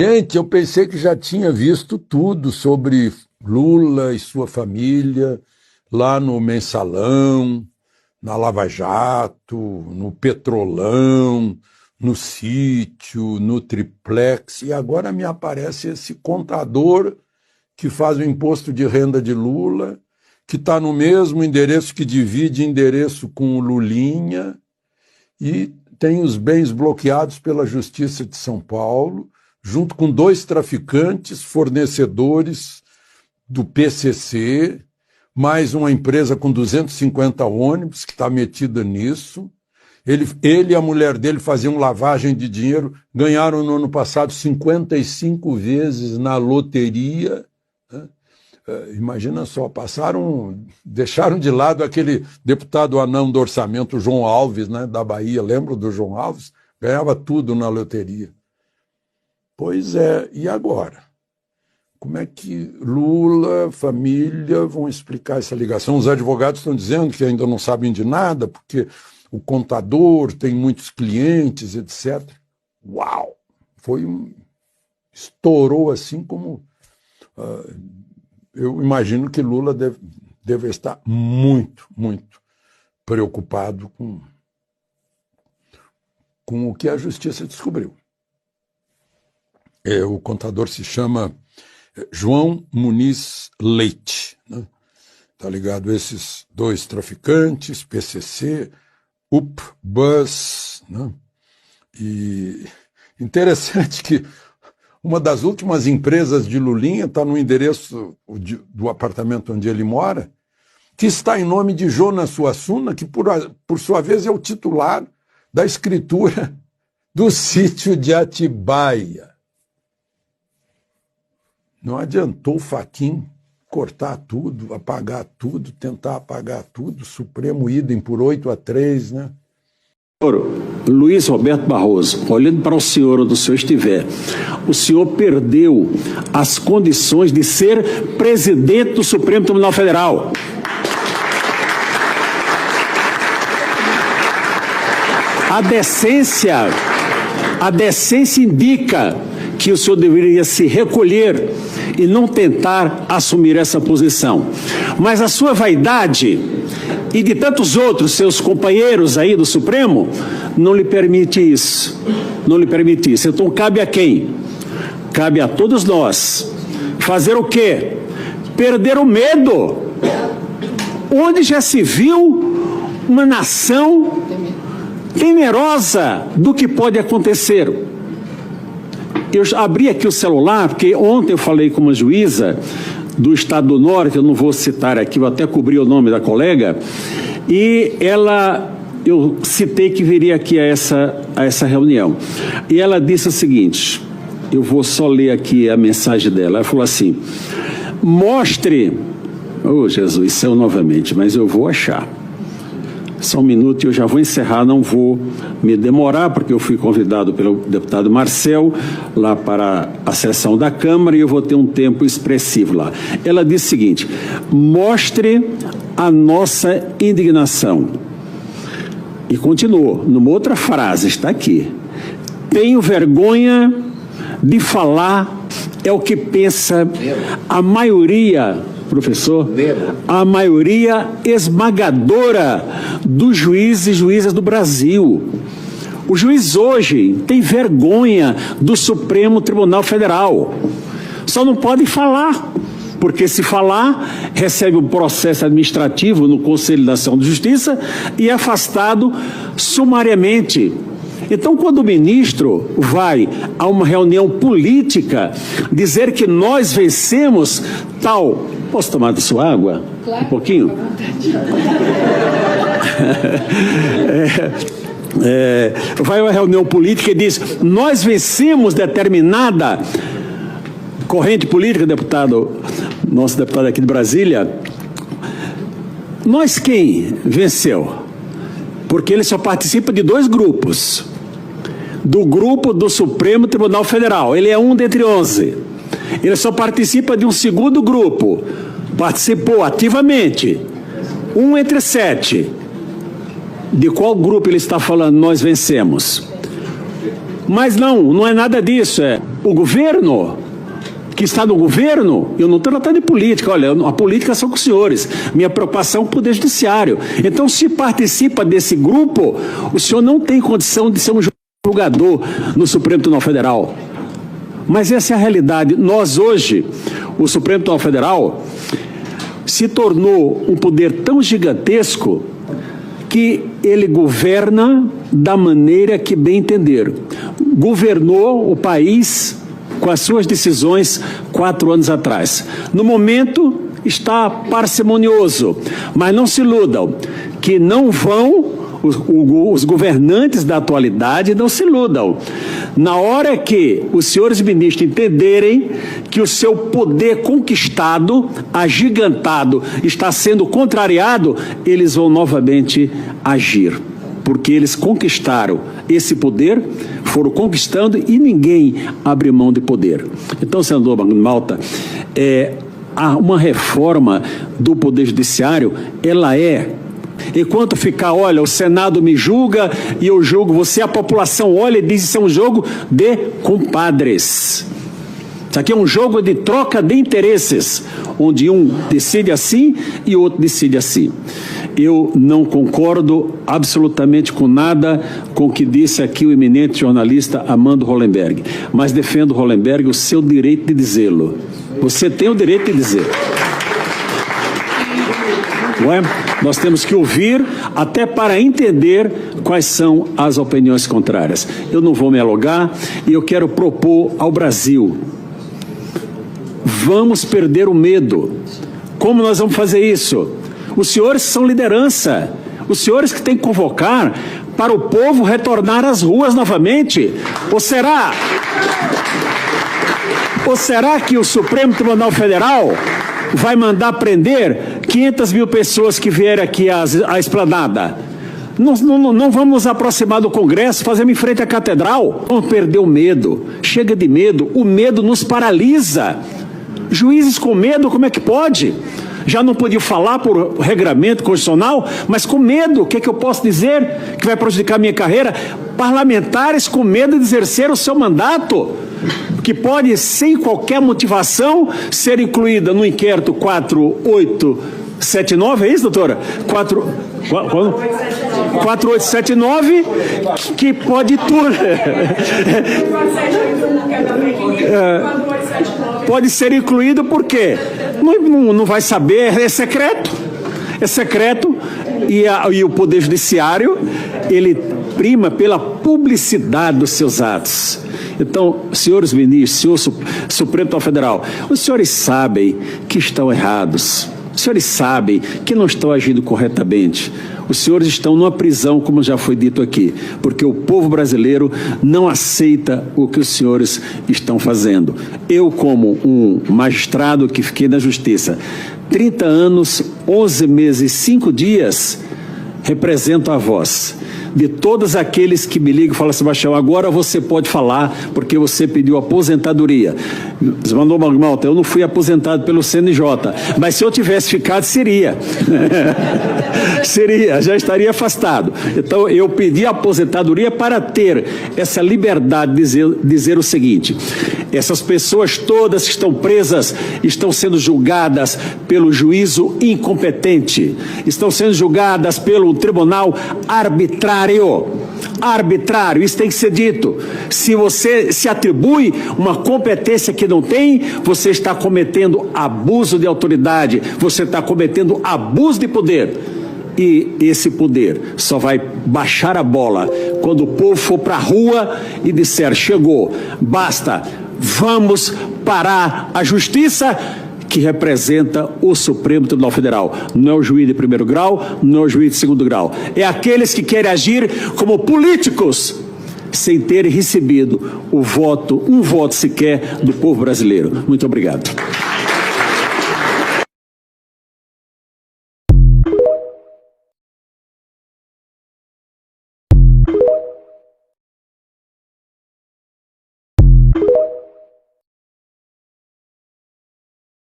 Gente, eu pensei que já tinha visto tudo sobre Lula e sua família lá no Mensalão, na Lava Jato, no Petrolão, no Sítio, no Triplex, e agora me aparece esse contador que faz o imposto de renda de Lula, que está no mesmo endereço, que divide endereço com o Lulinha, e tem os bens bloqueados pela Justiça de São Paulo, junto com 2 traficantes, fornecedores do PCC, mais uma empresa com 250 ônibus que está metida nisso. Ele e a mulher dele faziam lavagem de dinheiro, ganharam no ano passado 55 vezes na loteria. Né? Imagina só, deixaram de lado aquele deputado anão do orçamento, João Alves, né, da Bahia, lembra do João Alves? Ganhava tudo na loteria. Pois é, e agora? Como é que Lula, família, vão explicar essa ligação? Os advogados estão dizendo que ainda não sabem de nada, porque o contador tem muitos clientes, etc. Uau! Estourou assim como... eu imagino que Lula deve estar muito, muito preocupado com o que a justiça descobriu. O contador se chama João Muniz Leite, né? Tá ligado? Esses 2 traficantes, PCC, Bus, né? E interessante que uma das últimas empresas de Lulinha está no endereço do apartamento onde ele mora, que está em nome de Jonas Suassuna, que por sua vez é o titular da escritura do Sítio de Atibaia. Não adiantou o Fachin cortar tudo, apagar tudo, tentar apagar tudo, Supremo idem por 8-3, né? Luiz Roberto Barroso, olhando para o senhor onde o senhor estiver, o senhor perdeu as condições de ser presidente do Supremo Tribunal Federal. A decência indica que o senhor deveria se recolher e não tentar assumir essa posição. Mas a sua vaidade e de tantos outros seus companheiros aí do Supremo não lhe permite isso. Não lhe permite isso. Então cabe a quem? Cabe a todos nós. Fazer o quê? Perder o medo. Onde já se viu uma nação temerosa do que pode acontecer? Eu abri aqui o celular, porque ontem eu falei com uma juíza do Estado do Norte, eu não vou citar aqui, vou até cobrir o nome da colega, e eu citei que viria aqui a essa reunião. E ela disse o seguinte, eu vou só ler aqui a mensagem dela, ela falou assim, mostre, Jesus, céu novamente, mas eu vou achar. Só um minuto e eu já vou encerrar, não vou me demorar, porque eu fui convidado pelo deputado Marcel lá para a sessão da Câmara e eu vou ter um tempo expressivo lá. Ela disse o seguinte, mostre a nossa indignação. E continuou, numa outra frase, está aqui. Tenho vergonha de falar, é o que pensa a maioria... Professor, a maioria esmagadora dos juízes e juízas do Brasil. O juiz hoje tem vergonha do Supremo Tribunal Federal. Só não pode falar, porque se falar, recebe um processo administrativo no Conselho Nacional de Justiça e é afastado sumariamente. Então, quando o ministro vai a uma reunião política dizer que nós vencemos tal... Posso tomar da sua água? Claro, um pouquinho? Vai a uma reunião política e diz, nós vencemos determinada corrente política, nosso deputado aqui de Brasília. Nós quem venceu? Porque ele só participa de 2 grupos. Do grupo do Supremo Tribunal Federal. Ele é um dentre 11. Ele só participa de um segundo grupo. Participou ativamente. 1 entre 7. De qual grupo ele está falando? Nós vencemos. Mas não é nada disso. o governo, que está no governo, eu não estou tratando de política, olha, a política são com os senhores, minha preocupação é o Poder Judiciário. Então, se participa desse grupo, o senhor não tem condição de ser um julgador no Supremo Tribunal Federal. Mas essa é a realidade. Nós hoje, o Supremo Tribunal Federal se tornou um poder tão gigantesco que ele governa da maneira que bem entender. Governou o país com as suas decisões 4 anos atrás. No momento está parcimonioso, mas não se iludam que não vão, os governantes da atualidade não se iludam. Na hora que os senhores ministros entenderem que o seu poder conquistado, agigantado, está sendo contrariado, eles vão novamente agir. Porque eles conquistaram esse poder, foram conquistando e ninguém abre mão de poder. Então, senador Magno Malta, uma reforma do Poder Judiciário, ela enquanto ficar, olha, o Senado me julga e eu julgo você, a população olha e diz que isso é um jogo de compadres. Isso aqui é um jogo de troca de interesses, onde um decide assim e o outro decide assim. Eu não concordo absolutamente com nada com o que disse aqui o eminente jornalista Armando Hollenberg, mas defendo, Hollenberg, o seu direito de dizê-lo. Você tem o direito de dizer. Não é? Nós temos que ouvir até para entender quais são as opiniões contrárias. Eu não vou me alugar e eu quero propor ao Brasil: vamos perder o medo. Como nós vamos fazer isso? Os senhores são liderança, os senhores que têm que convocar para o povo retornar às ruas novamente. Ou será que o Supremo Tribunal Federal vai mandar prender 500 mil pessoas que vierem aqui à esplanada? Não vamos nos aproximar do Congresso, fazemos em frente à Catedral. Vamos perder o medo. Chega de medo. O medo nos paralisa. Juízes com medo, como é que pode? Já não podia falar por regramento constitucional, mas com medo, o que é que eu posso dizer que vai prejudicar a minha carreira? Parlamentares com medo de exercer o seu mandato, que pode, sem qualquer motivação, ser incluída no inquérito 4879, é isso, doutora? 4879, que pode tudo. Pode ser incluído porque não vai saber, é secreto. É secreto e o Poder Judiciário, ele prima pela publicidade dos seus atos. Então, senhores ministros, senhor Supremo Tribunal Federal, os senhores sabem que estão errados. Os senhores sabem que não estão agindo corretamente. Os senhores estão numa prisão, como já foi dito aqui, porque o povo brasileiro não aceita o que os senhores estão fazendo. Eu, como um magistrado que fiquei na Justiça 30 anos, 11 meses e 5 dias, represento a voz de todos aqueles que me ligam e falam: Sebastião, agora você pode falar porque você pediu aposentadoria. Mandou Magno Malta, eu não fui aposentado pelo CNJ, mas se eu tivesse ficado, seria. Seria, já estaria afastado. Então, eu pedi aposentadoria para ter essa liberdade de dizer o seguinte: essas pessoas todas que estão presas estão sendo julgadas pelo juízo incompetente, estão sendo julgadas pelo tribunal arbitrário. Arbitrário, isso tem que ser dito. Se você se atribui uma competência que não tem, você está cometendo abuso de autoridade, você está cometendo abuso de poder. E esse poder só vai baixar a bola quando o povo for para a rua e disser: chegou, basta, vamos parar a justiça que representa o Supremo Tribunal Federal. Não é o juiz de primeiro grau, não é o juiz de segundo grau. É aqueles que querem agir como políticos, sem terem recebido um voto sequer do povo brasileiro. Muito obrigado.